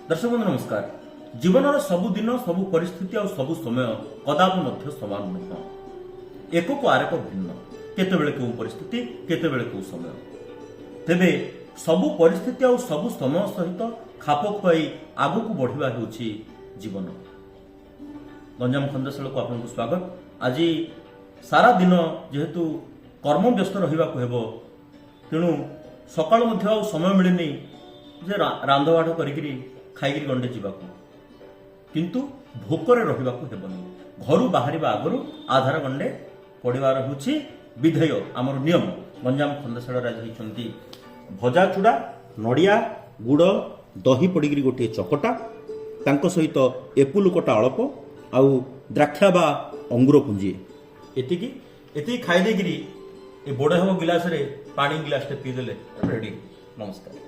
दर्शक बंधु नमस्कार। जीवन सबु दिन सबु परिस्थिति और सबु समय कदापि मध्य समान नुह। एक को आरेक भिन्न, केतेबेले केउ परिस्थिति केतेबेले केउ समय। तेबे सबु परिस्थिति और सबु समय सहित खाप खुआई आगु को बढ़िबा हेउछि जीवन। गंजाम खंडशाला को आपनको स्वागत। आज सारा दिन जेहेतु कर्म व्यस्त रहिबा को हेबो, तेणु सकाळ मध्य आ समय मिलेनी जे रांधबाढ़ करिकरी खाइकरी गंडे जीवाकू, किंतु भोकरे रहिबाकू हेबनी। घरु बाहरिबा आगरु आधार गंडे पड़िबार होछि विधेय आमर नियम। गंजाम खंडशाला राज होइछंती भजा चूड़ा नड़िया गुड़ दही पड़िकरी गोटे चकटा, तांको सहित एपुल कटा अल्प आउ द्राक्षा बा अंगूर पुंजी एतिकी खाई देकिरी ए बड़ हम गिलास रे पानी गिलास टे पी देले रेडी। नमस्कार।